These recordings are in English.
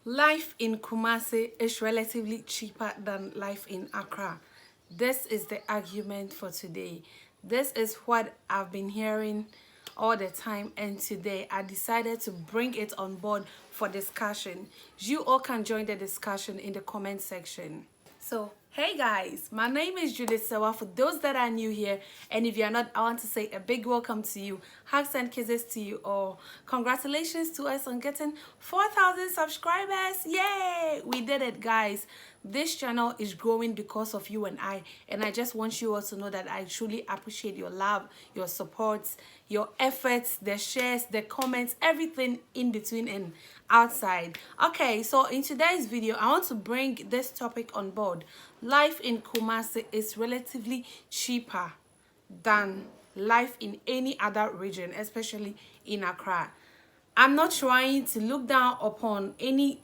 Life in Kumasi is relatively cheaper than life in Accra. This is the argument for today. This is what I've been hearing all the time, and today I decided to bring it on board for discussion. You all can join the discussion in the comment section. So, hey guys, my name is Judith. Serwaa. For those that are new here, and if you're not, I want to say a big welcome to you. Hugs and kisses to you all. Congratulations to us on getting 4,000 subscribers. Yay! We did it, guys. This channel is growing because of you and I just want you all to know that I truly appreciate your love, your support, your efforts, the shares, the comments, everything in between and outside. Okay, so in today's video I want to bring this topic on board. Life in Kumasi is relatively cheaper than life in any other region, especially in Accra. I'm not trying to look down upon any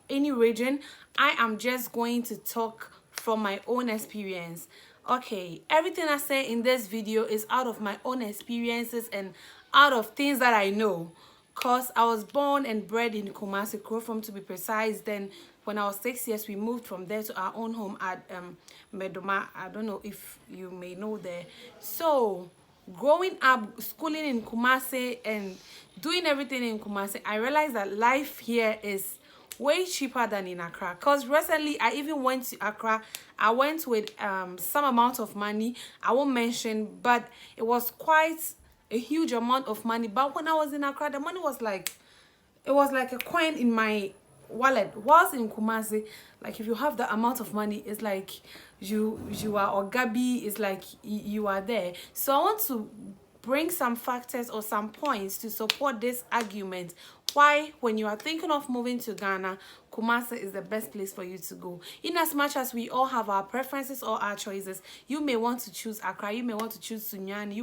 region. I am just going to talk from my own experience. Okay, everything I say in this video is out of my own experiences and out of things that I know, cause I was born and bred in Kumasi, Krofrom to be precise. Then when I was 6 years, we moved from there to our own home at Medoma. I don't know if you may know there. So growing up, schooling in Kumasi and doing everything in Kumasi, I realized that life here is way cheaper than in Accra. Because recently I even went to Accra. I went with some amount of money I won't mention, but it was quite a huge amount of money. But when I was in Accra, the money was like, it was like a coin in my wallet. Whilst in Kumasi, like if you have the amount of money, it's like you are, or Gabi, it's like you are there. So I want to bring some factors or some points to support this argument why when you are thinking of moving to Ghana, Kumasi is the best place for you to go. In as much as we all have our preferences or our choices, you may want to choose Accra, you may want to choose Sunyani,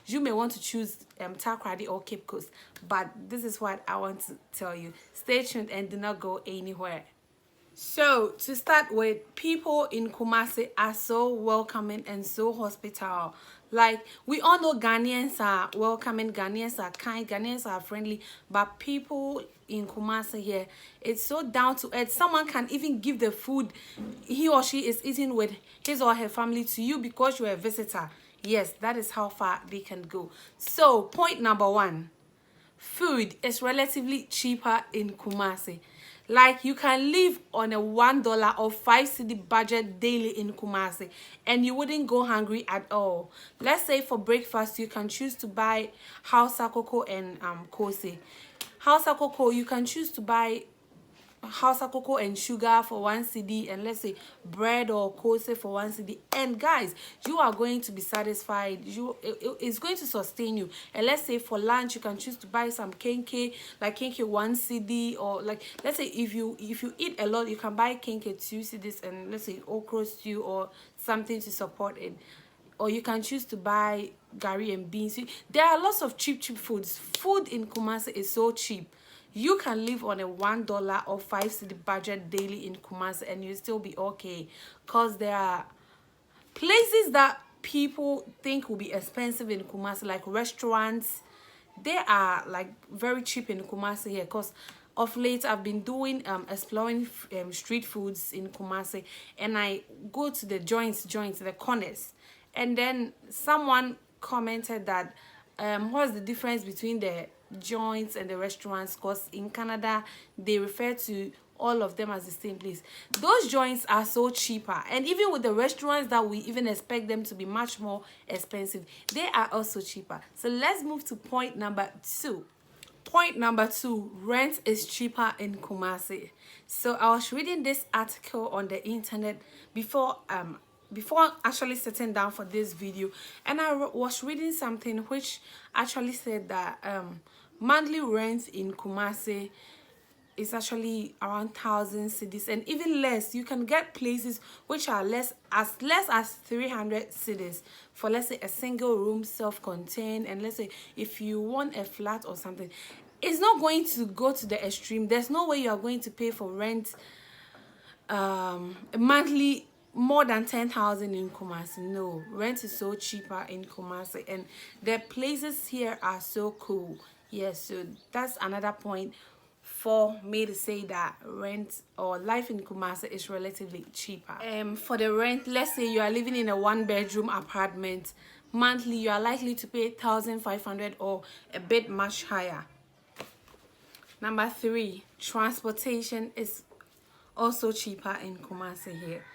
you may want to choose Takoradi or Cape Coast. But this is what I want to tell you. Stay tuned and do not go anywhere. So, to start with, people in Kumasi are so welcoming and so hospitable. Like, we all know Ghanaians are welcoming, Ghanaians are kind, Ghanaians are friendly, but people in Kumasi here, it's so down to earth. Someone can even give the food he or she is eating with his or her family to you because you're a visitor. Yes, that is how far they can go. So, point number one. Food is relatively cheaper in Kumasi. Like, you can live on a $1 or 5 cedi budget daily in Kumasi and you wouldn't go hungry at all. Let's say for breakfast you can choose to buy Hausa cocoa and kose. Hausa cocoa, you can choose to buy Hausa cocoa and sugar for 1 cedi, and let's say bread or kose for 1 cedi, and guys, you are going to be satisfied. It's going to sustain you. And let's say for lunch you can choose to buy some kenke, like kenke 1 cedi, or like let's say if you eat a lot you can buy kenke 2 cedis and let's say okra stew or something to support it. Or you can choose to buy gari and beans. There are lots of cheap foods. Food in Kumasi is so cheap. You can live on a $1 or 5 cedi budget daily in Kumasi and you still be okay. Because there are places that people think will be expensive in Kumasi, like restaurants. They are like very cheap in Kumasi here. Because of late I've been doing exploring street foods in Kumasi, and I go to the joints, the corners, and then someone commented that what's the difference between the joints and the restaurants, because in Canada they refer to all of them as the same place. Those joints are so cheaper, and even with the restaurants that we even expect them to be much more expensive, they are also cheaper. So let's move to point number two. Point number two, rent is cheaper in Kumasi. So I was reading this article on the internet before actually sitting down for this video, and I was reading something which actually said that monthly rent in Kumasi is actually around 1,000 cedis, and even less. You can get places which are less as 300 cedis for, let's say, a single room, self-contained. And let's say if you want a flat or something, it's not going to go to the extreme. There's no way you are going to pay for rent monthly more than 10,000 in Kumasi. No, rent is so cheaper in Kumasi, and the places here are so cool. Yes, so that's another point. for me to say that rent or life in Kumasi is relatively cheaper. For the rent, let's say you are living in a 1-bedroom apartment, monthly you are likely to pay 1,500 or a bit much higher. Number 3, transportation is also cheaper in Kumasi here.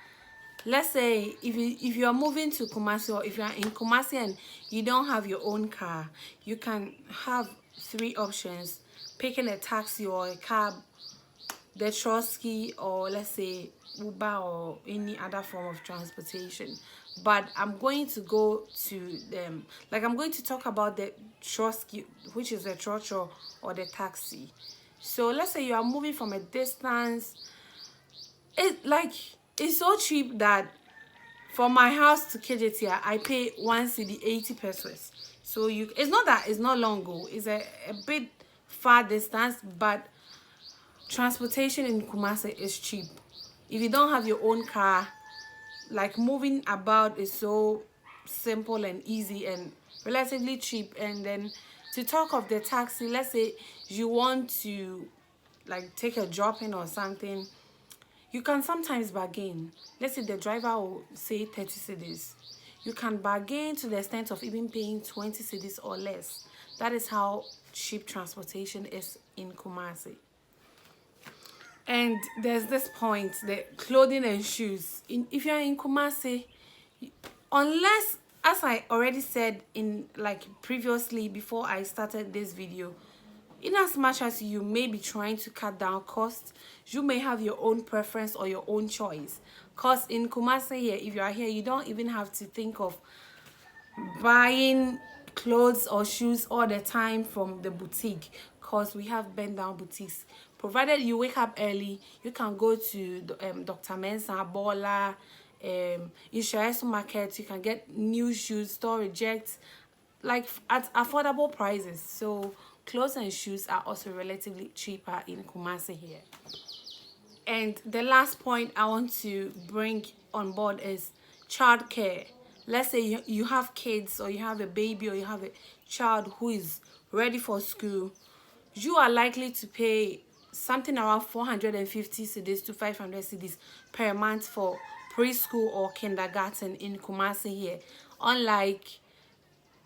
Let's say if you are moving to Kumasi, or if you are in Kumasi and you don't have your own car, you can have 3 options: picking a taxi or a cab, the Trotsky, or let's say Uber or any other form of transportation. But I'm going to go to them, like I'm going to talk about the Trotsky, which is the trotro or the taxi. So let's say you are moving from a distance. It's so cheap that for my house to KJT, I pay 1 cedi 80 pesos. So it's not that it's not long ago, it's a bit far distance, but transportation in Kumasi is cheap. If you don't have your own car, like moving about is so simple and easy and relatively cheap. And then to talk of the taxi, let's say you want to like take a drop in or something, you can sometimes bargain. Let's say the driver will say 30 cedis. You can bargain to the extent of even paying 20 cedis or less. That is how cheap transportation is in Kumasi. And there's this point, the clothing and shoes. If you're in Kumasi, unless, as I already said in like previously before I started this video, in as much as you may be trying to cut down costs, you may have your own preference or your own choice. Because in Kumasi here, if you are here, you don't even have to think of buying clothes or shoes all the time from the boutique, because we have bend down boutiques. Provided you wake up early, you can go to Dr. Mensa, Bola, Ishaisu Market. You can get new shoes, store rejects, like at affordable prices. So clothes and shoes are also relatively cheaper in Kumasi here. And the last point I want to bring on board is childcare. Let's say you have kids, or you have a baby, or you have a child who is ready for school. You are likely to pay something around 450 cedis to 500 cedis per month for preschool or kindergarten in Kumasi here. Unlike,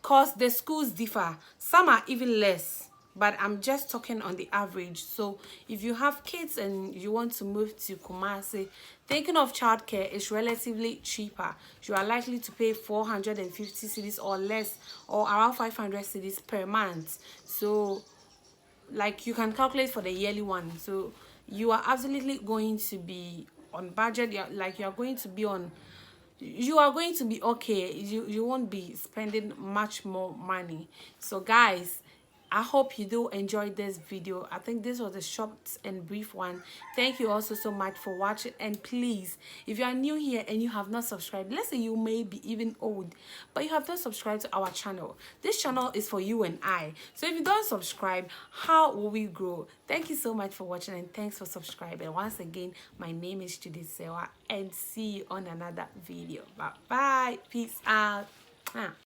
cause the schools differ, some are even less, but I'm just talking on the average. So if you have kids and you want to move to Kumasi, thinking of childcare is relatively cheaper. You are likely to pay 450 cedis or less, or around 500 cedis per month. So like you can calculate for the yearly one. So you are absolutely going to be on budget. You are going to be on, you are going to be okay. You won't be spending much more money. So guys, I hope you do enjoy this video. I think this was a short and brief one. Thank you also so much for watching. And please, if you are new here and you have not subscribed, let's say you may be even old, but you have not subscribed to our channel. This channel is for you and I. So if you don't subscribe, how will we grow? Thank you so much for watching, and thanks for subscribing. Once again, my name is Judith Serwaa, and see you on another video. Bye bye. Peace out.